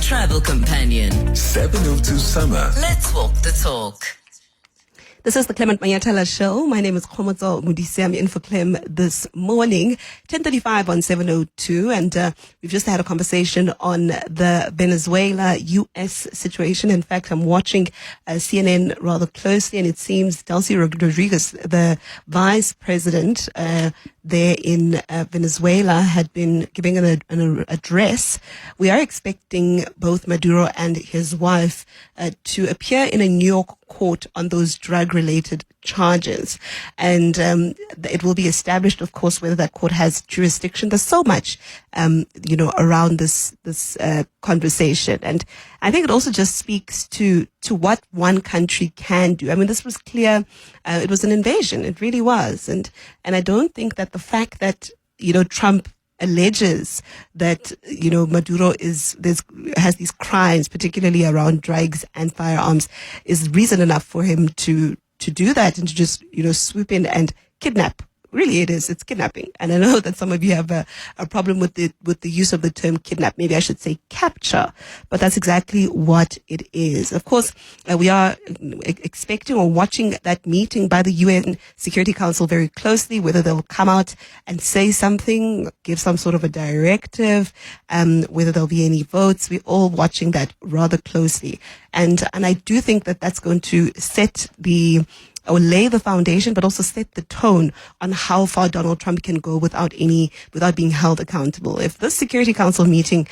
travel companion. 702 Summer. Let's walk the talk. This is the Clement Manyathela Show. My name is Kgomotso Modise. I'm in for Clem this morning, 10:35 on 702. And we've just had a conversation on the Venezuela-U.S. situation. In fact, I'm watching CNN rather closely, and it seems Delcy Rodriguez, the vice president there in Venezuela, had been giving an address. We are expecting both Maduro and his wife to appear in a New York court on those drug-related charges. And it will be established, of course, whether that court has jurisdiction. There's so much, around this conversation. And I think it also just speaks to what one country can do. I mean, this was clear. It was an invasion. It really was. And I don't think that the fact that, Trump alleges that, Maduro has these crimes, particularly around drugs and firearms, is reason enough for him to do that and to just, swoop in and kidnap. Really, it is. It's kidnapping. And I know that some of you have a problem with the use of the term kidnap. Maybe I should say capture, but that's exactly what it is. Of course, we are expecting or watching that meeting by the UN Security Council very closely, whether they'll come out and say something, give some sort of a directive, whether there'll be any votes. We're all watching that rather closely. And I do think that that's going to set lay the foundation, but also set the tone on how far Donald Trump can go without being held accountable. If this Security Council meeting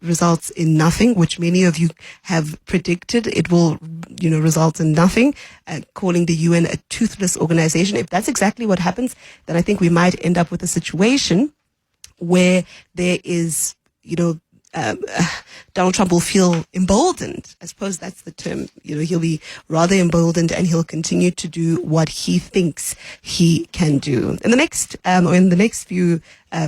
results in nothing, which many of you have predicted, it will, result in nothing, calling the UN a toothless organization. If that's exactly what happens, then I think we might end up with a situation where there is, Donald Trump will feel emboldened. I suppose that's the term. He'll be rather emboldened, and he'll continue to do what he thinks he can do. In the next few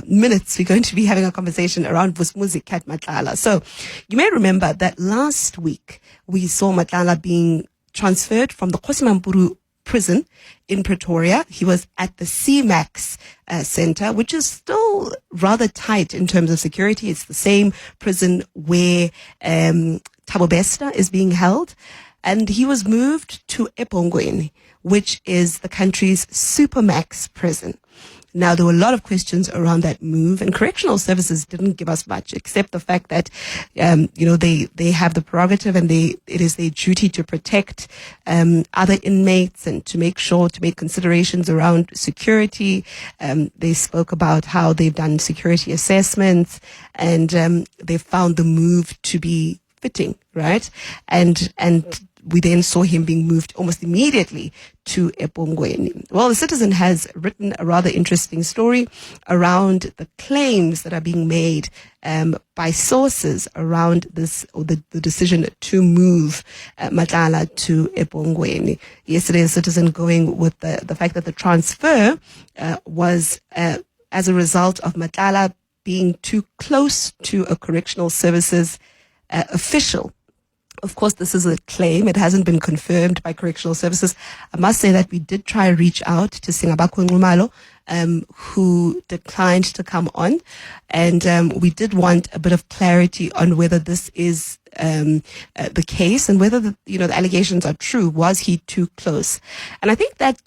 minutes, we're going to be having a conversation around Cat Matlala. So you may remember that last week we saw Matlala being transferred from the Kgosi Mampuru prison in Pretoria. He was at the CMAX center, which is still rather tight in terms of security. It's the same prison where Thabo Bester is being held. And he was moved to eBhongweni, which is the country's supermax prison. Now, there were a lot of questions around that move, and correctional services didn't give us much, except the fact that, they have the prerogative, and it is their duty to protect other inmates and to make considerations around security. They spoke about how they've done security assessments, and they found the move to be fitting, right? And we then saw him being moved almost immediately to eBhongweni. Well, The Citizen has written a rather interesting story around the claims that are being made by sources around this, or the decision to move Matlala to eBhongweni. Yesterday, The Citizen going with the fact that the transfer was as a result of Matlala being too close to a correctional services official. Of course, this is a claim. It hasn't been confirmed by correctional services. I must say that we did try to reach out to Ngumalo, who declined to come on. And we did want a bit of clarity on whether this is the case and whether the allegations are true. Was he too close? And I think that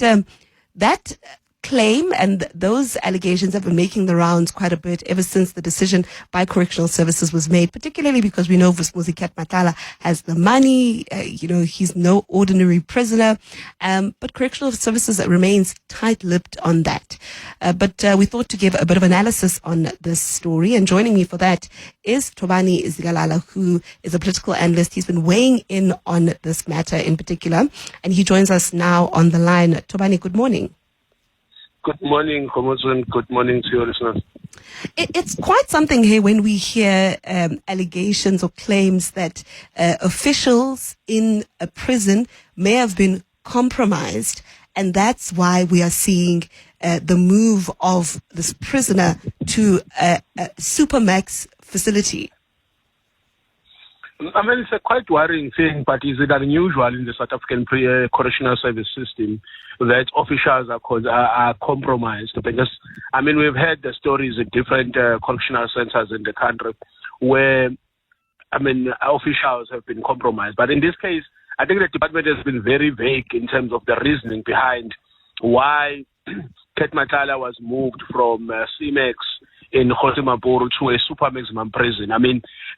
that claim and those allegations have been making the rounds quite a bit ever since the decision by correctional services was made, particularly because we know Cat Matlala has the money, he's no ordinary prisoner, but correctional services remains tight-lipped on that. But we thought to give a bit of analysis on this story, and joining me for that is Thobani Zikalala, who is a political analyst. He's been weighing in on this matter in particular, and he joins us now on the line. Thobani, good morning. Good morning, Kgomotso, and good morning to your listeners. It's quite something here when we hear allegations or claims that officials in a prison may have been compromised, and that's why we are seeing the move of this prisoner to a supermax facility. I mean, it's a quite worrying thing, but is it unusual in the South African correctional service system that officials are compromised? Because, I mean, we've heard the stories in different correctional centers in the country where officials have been compromised. But in this case, I think the department has been very vague in terms of the reasoning behind why Cat Matlala was moved from CMAX in Kgosi Mampuru to a super maximum prison.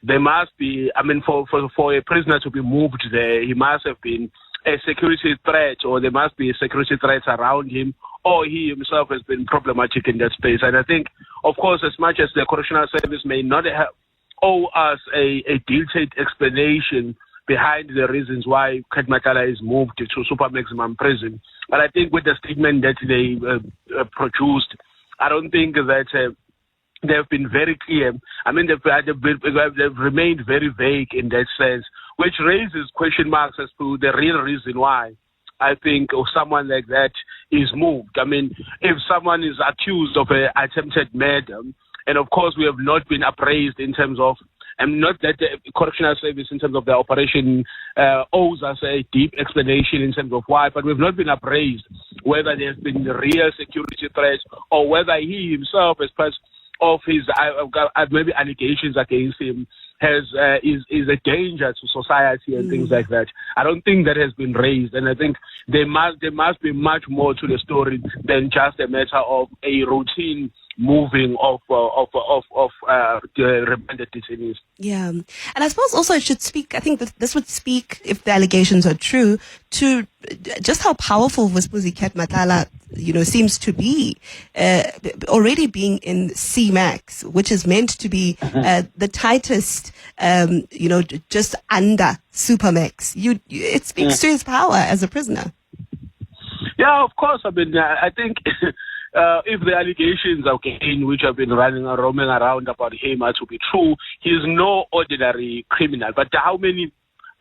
There must be, for a prisoner to be moved there, he must have been a security threat, or there must be security threats around him, or he himself has been problematic in that space. And I think, of course, as much as the Correctional Service may not owe us a detailed explanation behind the reasons why Cat Matlala is moved to super maximum prison, but I think with the statement that they produced, I don't think that they've been very clear. They've remained very vague in that sense, which raises question marks as to the real reason why I think someone like that is moved. If someone is accused of an attempted murder, and of course we have not been appraised in terms of, not that the Correctional Service in terms of the operation owes us a deep explanation in terms of why, but we've not been appraised whether there's been real security threats or whether he himself, as part of his maybe allegations against him, is a danger to society and things like that. I don't think that has been raised, and I think there must be much more to the story than just a matter of a routine moving of the remanded detainees. Yeah, and I suppose also it should speak, I think this would speak, if the allegations are true, to just how powerful Vusmuzi Cat Matlala, seems to be, already being in CMAX, which is meant to be the tightest, just under Supermax. It speaks to his power as a prisoner. Yeah, of course. I think if the allegations again, which have been roaming around about him, are to be true, he is no ordinary criminal. But how many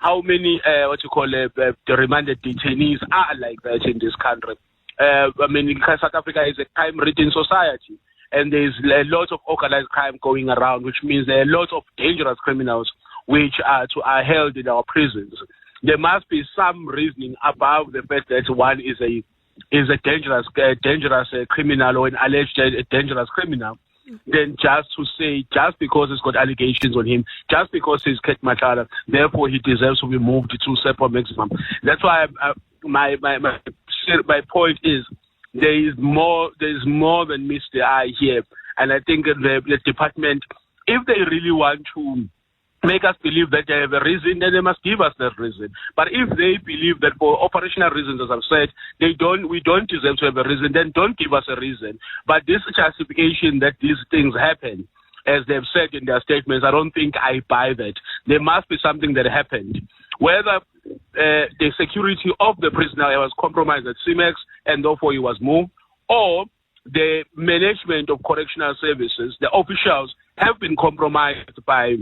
the remanded detainees are like that in this country? South Africa is a crime-ridden society, and there's a lot of organized crime going around, which means there are a lot of dangerous criminals which are held in our prisons. There must be some reasoning above the fact that one is a dangerous criminal or an alleged dangerous criminal, than just to say, just because he's got allegations on him, just because he's Cat Matlala, therefore he deserves to be moved to super maximum. That's why my point is there is more than meets the eye here, and I think the department, if they really want to make us believe that they have a reason, then they must give us that reason. But if they believe that for operational reasons, as I've said, we don't deserve to have a reason, then don't give us a reason. But this justification that these things happen, as they've said in their statements, I don't think I buy that. There must be something that happened. Whether the security of the prisoner was compromised at CMAX and therefore he was moved, or the management of correctional services, the officials, have been compromised by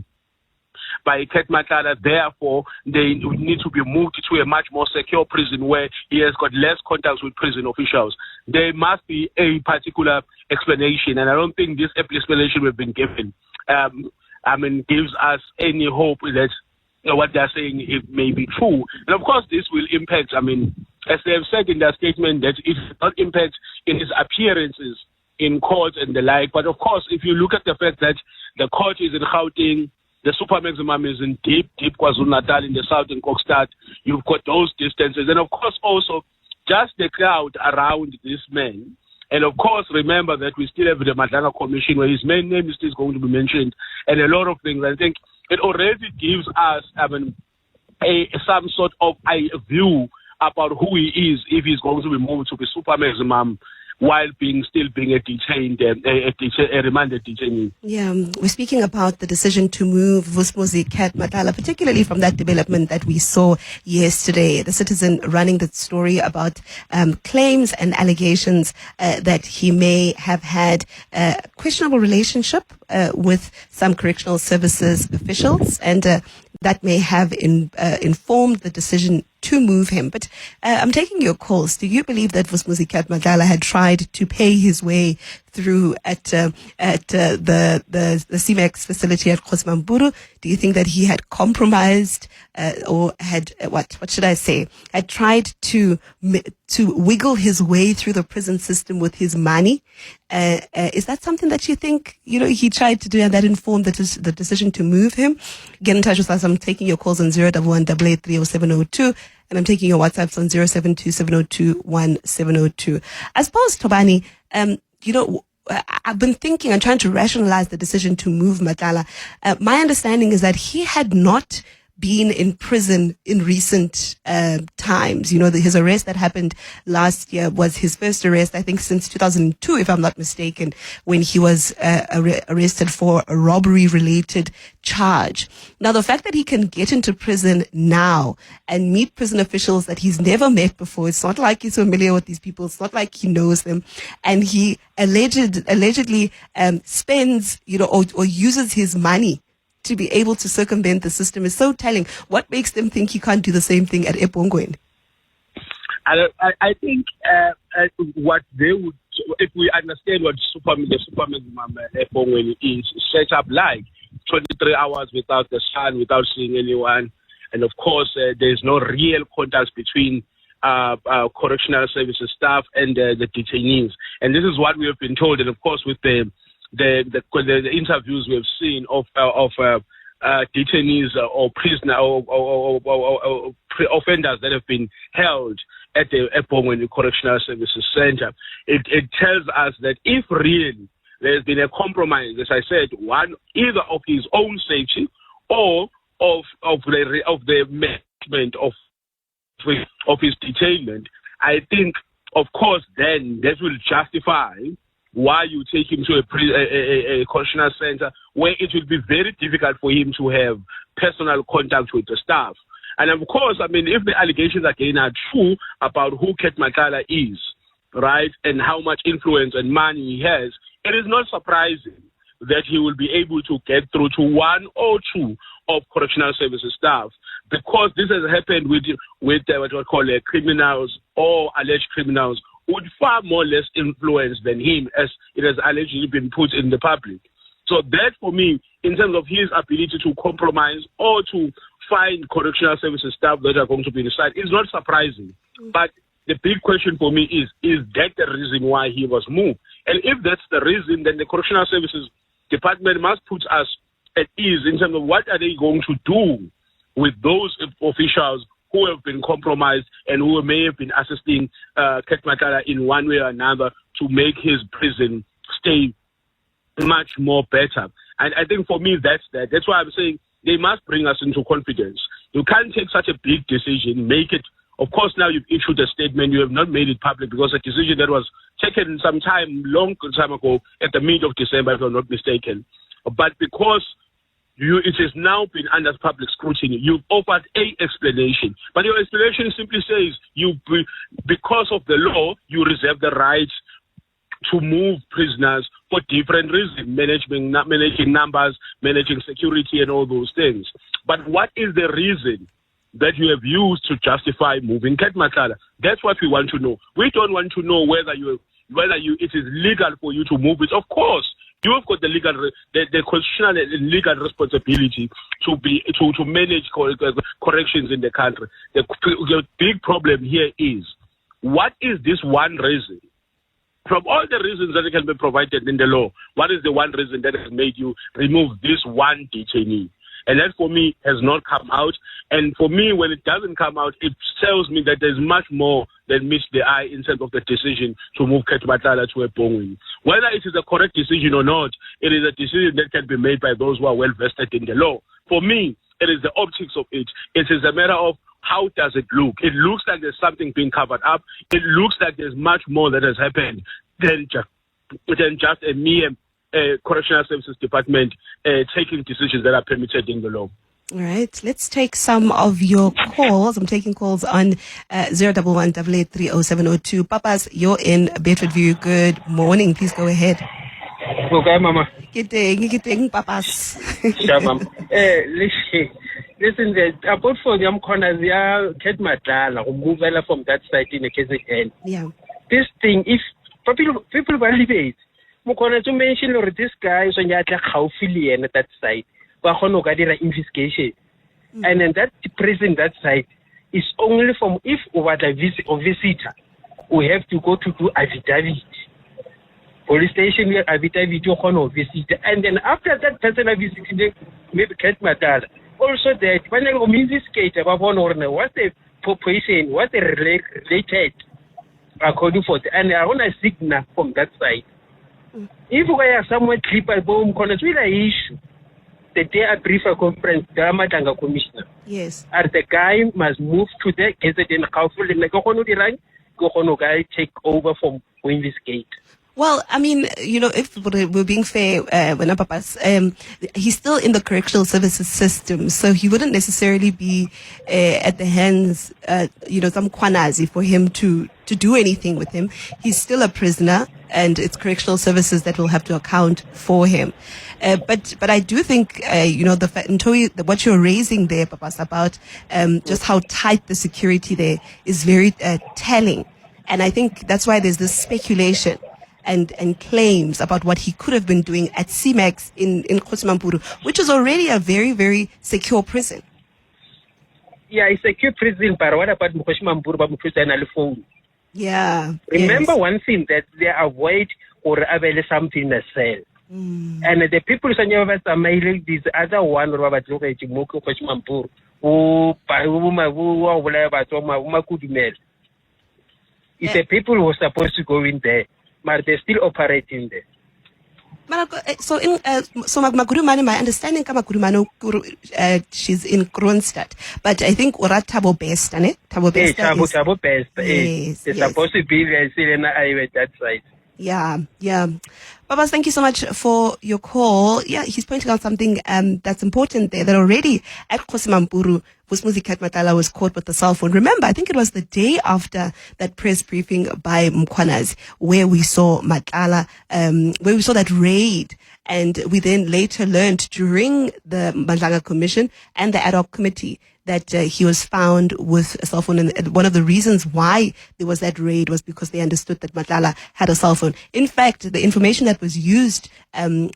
Cat Matlala, therefore they need to be moved to a much more secure prison where he has got less contacts with prison officials. There must be a particular explanation, and I don't think this explanation we've been given gives us any hope that what they're saying it may be true. And of course this will impact, as they have said in their statement, that it will not impact in his appearances in court and the like. But of course, if you look at the fact that the court is in Gauteng, the super maximum is in deep KwaZulu-Natal in the south in Kokstad, you've got those distances. And of course also just the crowd around this man. And of course remember that we still have the Madlanga Commission where his main name is still going to be mentioned, and a lot of things. I think it already gives us some sort of view about who he is if he's going to be moved to the super maximum while still being a remanded detainee. Yeah, we're speaking about the decision to move Vusmuzi Cat Matlala, particularly from that development that we saw yesterday. The Citizen running the story about claims and allegations that he may have had a questionable relationship with some correctional services officials, and that may have informed the decision to move him. But I'm taking your calls. Do you believe that Vusmuzi Cat Matlala had tried to pay his way through at the CMAX facility at Mampuru? Do you think that he had compromised or had what should I say? Had tried to wiggle his way through the prison system with his money? Is that something that you think he tried to do, and that informed the decision to move him? Get in touch with us. I'm taking your calls on 011-883-0702. And I'm taking your WhatsApps on 072-702-1702. I suppose, Thobani, I've been thinking and trying to rationalize the decision to move Matlala. My understanding is that he had not been in prison in recent times. His arrest that happened last year was his first arrest, I think, since 2002, if I'm not mistaken, when he was arrested for a robbery-related charge. Now, the fact that he can get into prison now and meet prison officials that he's never met before, it's not like he's familiar with these people, it's not like he knows them, and he allegedly spends, or uses his money to be able to circumvent the system is so telling. What makes them think he can't do the same thing at ePhongweni? I think what they would, if we understand what the superminimum ePhongweni is set up like, 23 hours without the sun, without seeing anyone, and of course there's no real contact between correctional services staff and the detainees. And this is what we have been told, and of course with the interviews we have seen of detainees or prisoner or offenders that have been held at the ePhongweni Correctional Services Center, it tells us that if really there's been a compromise, as I said, one either of his own safety or of the management of his detainment, I think, of course, then that will justify why you take him to a correctional center where it will be very difficult for him to have personal contact with the staff. And of course, if the allegations again are true about who Cat Matlala is, right, and how much influence and money he has, it is not surprising that he will be able to get through to one or two of correctional services staff, because this has happened with what we call criminals or alleged criminals with far more less influence than him, as it has allegedly been put in the public. So that, for me, in terms of his ability to compromise or to find correctional services staff that are going to be inside, is not surprising. But the big question for me is that the reason why he was moved? And if that's the reason, then the correctional services department must put us at ease in terms of what are they going to do with those officials who have been compromised and who may have been assisting Cat Matlala in one way or another to make his prison stay much more better. And I think for me, that's that. That's why I'm saying they must bring us into confidence. You can't take such a big decision, make it. Of course, now you've issued a statement. You have not made it public because a decision that was taken long time ago at the mid of December, if I'm not mistaken. But because it has now been under public scrutiny, you've offered an explanation. But your explanation simply says because of the law, you reserve the right to move prisoners for different reasons, managing numbers, managing security and all those things. But what is the reason that you have used to justify moving Cat Matlala? That's what we want to know. We don't want to know whether it is legal for you to move it. Of course, you have got the constitutional and legal responsibility to manage corrections in the country. The big problem here is, what is this one reason? From all the reasons that can be provided in the law, what is the one reason that has made you remove this one detainee? And that, for me, has not come out. And for me, when it doesn't come out, it tells me that there's much more than meets the eye in terms of the decision to move Cat Matlala to ePhongweni. Whether it is a correct decision or not, it is a decision that can be made by those who are well vested in the law. For me, it is the optics of it. It is a matter of how does it look. It looks like there's something being covered up. It looks like there's much more that has happened than just a mere Correctional Services Department taking decisions that are permitted in the law. All right, let's take some of your calls. I'm taking calls on 011-883-0702. Papas, you're in Bedford View. Good morning. Please go ahead. Okay, Mama. Good day, Papas. Sure, Mama. Listen, about for the corners, Cat Matlala, move from that side in the KZN. Yeah. This thing, if people validate, Mokona to mention or this guy so nyatla khaufi at that side. Ba kgona ka dira investigation. And then that prison that side is only from if over the visitor, we have to go to do affidavit. Police station here affidavit you kgona visit. And then after that person visited maybe Cat Matlala. Also that when I investigate about what's the population, what's the related according for the, and I want a signal from that side. If we are somewhere clip at home, it's really issue. The day I brief a conference, the Amatanga Commissioner. Yes. And the guy must move to the President Kauful and go guy take over from investigate. Well, I mean, if we're being fair, he's still in the correctional services system, so he wouldn't necessarily be at the hands, some kwanazi for him to do anything with him. He's still a prisoner, and it's correctional services that will have to account for him. But I do think, what you're raising there, Papas, about just how tight the security there is very telling. And I think that's why there's this speculation and claims about what he could have been doing at CMAX in Mampuru, which is already a very, very secure prison. Yeah, it's a secure prison, but what about Mampuru phone? Yeah. Remember one thing that they avoid or avail something in the cell. And the people are mailing this other one or about Mampuru. It's the people who are supposed to go in there. But they're still operating there. So Magurumane, my understanding Magurumane, she's in Kokstad, but I think Ora Tabo Best, and Tabo Best. Tabo Best. Yes, they're supposed to be in that side. Yeah. Babas, thank you so much for your call. Yeah, he's pointing out something that's important there, that already at Kgosi Mampuru, Cat Matlala was caught with the cell phone. Remember, I think it was the day after that press briefing by Mkhwanazi where we saw Matlala, where we saw that raid. And we then later learned during the Mandlanga Commission and the ad hoc committee that he was found with a cell phone. And one of the reasons why there was that raid was because they understood that Matlala had a cell phone. In fact, the information that was used, some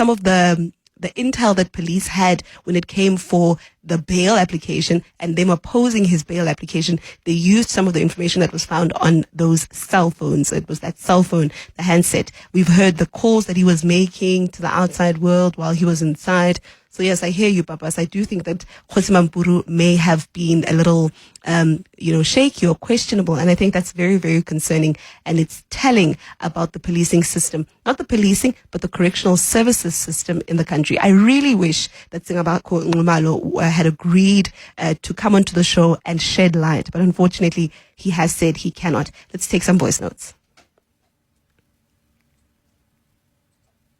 of the intel that police had when it came for the bail application and them opposing his bail application, they used some of the information that was found on those cell phones. It was that cell phone, the handset. We've heard the calls that he was making to the outside world while he was inside. So yes, I hear you, Papas. I do think that Kgosi Mampuru may have been a little, shaky or questionable. And I think that's very, very concerning. And it's telling about the policing system. Not the policing, but the correctional services system in the country. I really wish that Singabako Ngumalo had agreed to come onto the show and shed light. But unfortunately, he has said he cannot. Let's take some voice notes.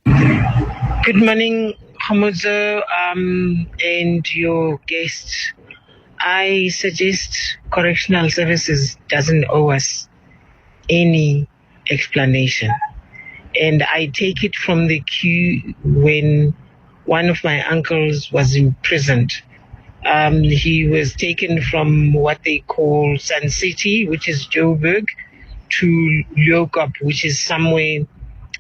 Good morning, Kgomotso, and your guests. I suggest correctional services doesn't owe us any explanation. And I take it from the cue when one of my uncles was imprisoned. He was taken from what they call Sun City, which is Joburg, to Leeuwkop, which is somewhere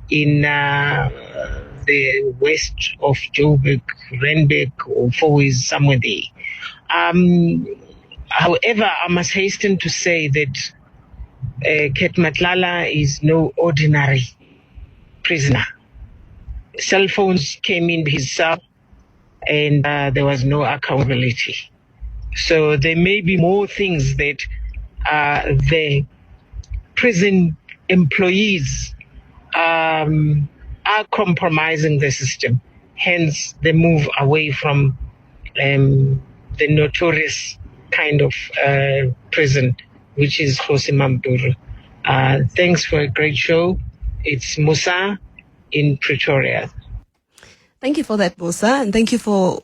in the west of Joburg, Randburg, or Fourways, somewhere there. However, I must hasten to say that Cat Matlala is no ordinary prisoner. Cell phones came in his cell and there was no accountability. So there may be more things that the prison employees are compromising the system. Hence the move away from the notorious kind of prison, which is Kgosi Mampuru. Thanks for a great show. It's Musa in Pretoria. Thank you for that, Musa, and thank you for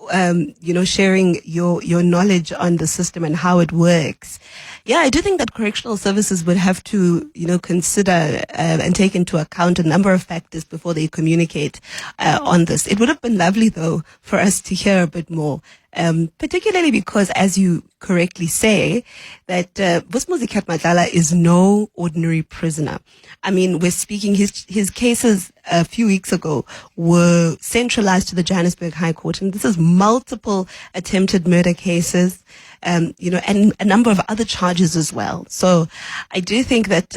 sharing your knowledge on the system and how it works. Yeah, I do think that correctional services would have to, consider and take into account a number of factors before they communicate on this. It would have been lovely, though, for us to hear a bit more, particularly because, as you correctly say, that Kgomotso Cat Matlala is no ordinary prisoner. I mean, we're speaking, his cases a few weeks ago were centralized to the Johannesburg High Court, and this is multiple attempted murder cases. And a number of other charges as well. So I do think that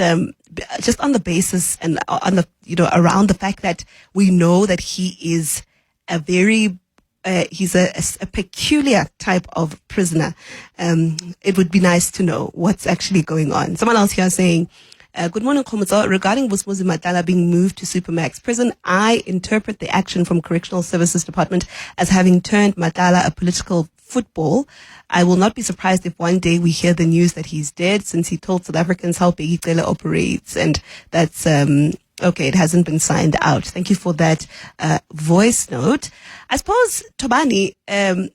just on the basis and on the, around the fact that we know that he is a very, he's a peculiar type of prisoner, it would be nice to know what's actually going on. Someone else here saying, good morning, Kgomotso. Regarding Kgomotso Matlala being moved to Supermax prison, I interpret the action from Correctional Services Department as having turned Matlala a political football. I will not be surprised if one day we hear the news that he's dead, since he told South Africans how weekday operates, and that's okay. It hasn't been signed out. Thank you for that voice note. I suppose, Thobani, I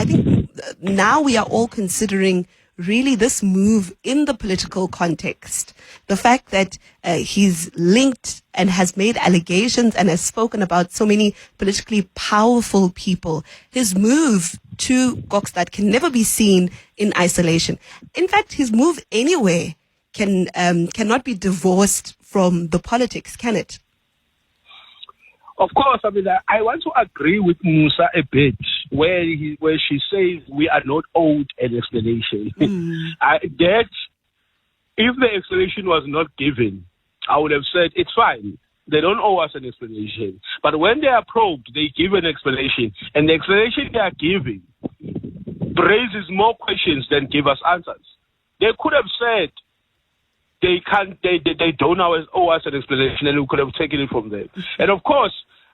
think now we are all considering really this move in the political context. The fact that he's linked and has made allegations and has spoken about so many politically powerful people. His move to Kokstad can never be seen in isolation. In fact, his move anywhere cannot be divorced from the politics, can it? Of course, I mean, I want to agree with Musa a bit, where she says we are not owed an explanation. That if the explanation was not given, I would have said it's fine. They don't owe us an explanation. But when they are probed, they give an explanation, and the explanation they are giving raises more questions than give us answers. They could have said they don't owe us an explanation, and we could have taken it from there. And of course,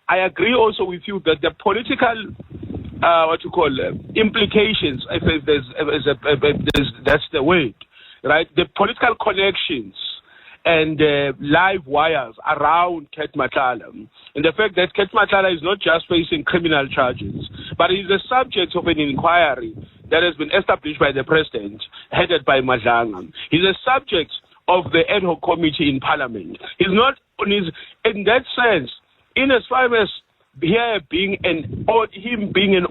I agree also with you that the political implications, that's the word, right? The political connections and live wires around Cat Matlala, and the fact that Cat Matlala is not just facing criminal charges, but is the subject of an inquiry that has been established by the president, headed by Madlanga. He's a subject of the ad hoc committee in Parliament. He's not, in that sense, in as far as him being an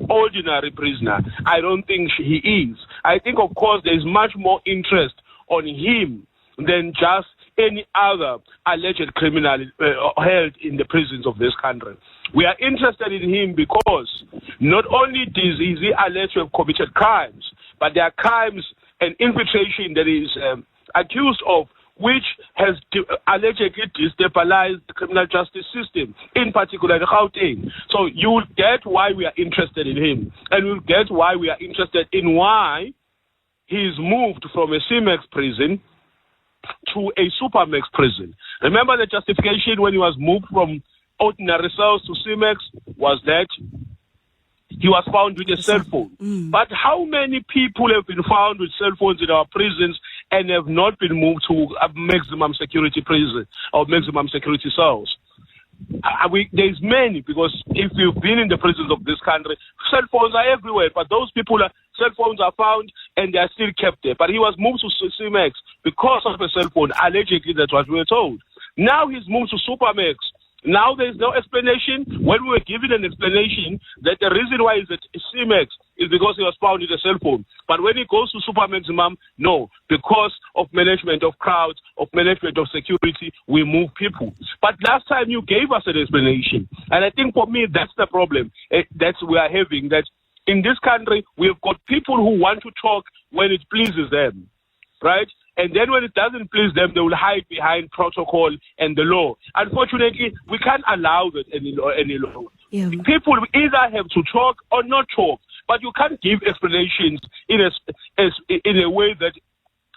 ordinary prisoner, I don't think he is. I think, of course, there is much more interest on him than just any other alleged criminal held in the prisons of this country. We are interested in him because not only is he alleged to have committed crimes, but there are crimes and infiltration that is accused of, which has allegedly destabilized the criminal justice system, in particular the Gauteng. So you will get why we are interested in him, and you'll get why we are interested in why he's moved from a CMAX prison to a Supermax prison. Remember, the justification when he was moved from ordinary cells to CMAX was that he was found with a cell phone. But how many people have been found with cell phones in our prisons and have not been moved to a maximum security prison or maximum security cells? There's many, because if you've been in the prisons of this country, cell phones are everywhere, but those people, cell phones are found and they are still kept there. But he was moved to CMAX because of a cell phone, allegedly. That's what we were told. Now he's moved to Supermax. Now there's no explanation. When we were given an explanation that the reason why he's at CMAX is because he was found with a cell phone. But when he goes to Supermax, no, because of management of crowds, of management of security, we move people. But last time you gave us an explanation. And I think for me, that's the problem that we are having, that in this country, we've got people who want to talk when it pleases them, right? And then when it doesn't please them, they will hide behind protocol and the law. Unfortunately, we can't allow that any longer. Yeah. People either have to talk or not talk, but you can't give explanations in a way that,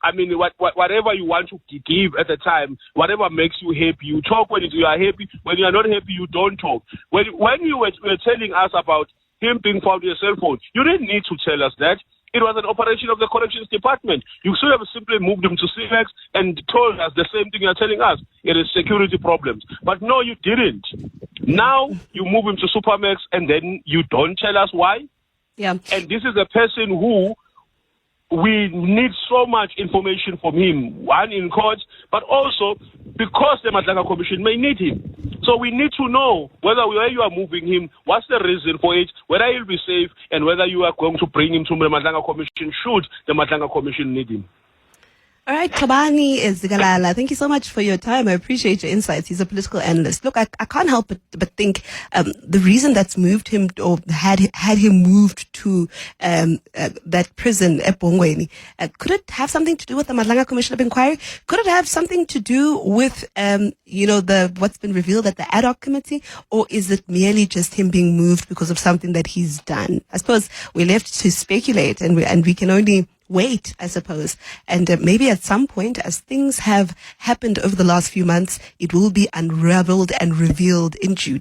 I mean, whatever you want to give at the time, whatever makes you happy, you talk when you are happy. When you are not happy, you don't talk. When you were telling us about him being found with a cell phone, you didn't need to tell us that. It was an operation of the corrections department. You should have simply moved him to CMAX and told us the same thing you're telling us. It is security problems. But no, you didn't. Now you move him to Supermax and then you don't tell us why. Yeah. And this is a person who we need so much information from him, one in court, but also because the Matlala Commission may need him. So we need to know whether where you are moving him, what's the reason for it, whether he'll be safe, and whether you are going to bring him to the Matlala Commission should the Matlala Commission need him. All right, Thobani Zikalala, thank you so much for your time. I appreciate your insights. He's a political analyst. Look, I can't help but think the reason that's moved him or had him moved to that prison at Bongweni, could it have something to do with the Matlala Commission of Inquiry? Could it have something to do with what's been revealed at the ad hoc committee, or is it merely just him being moved because of something that he's done? I suppose we're left to speculate, and we can only wait, I suppose. And maybe at some point, as things have happened over the last few months, it will be unraveled and revealed in due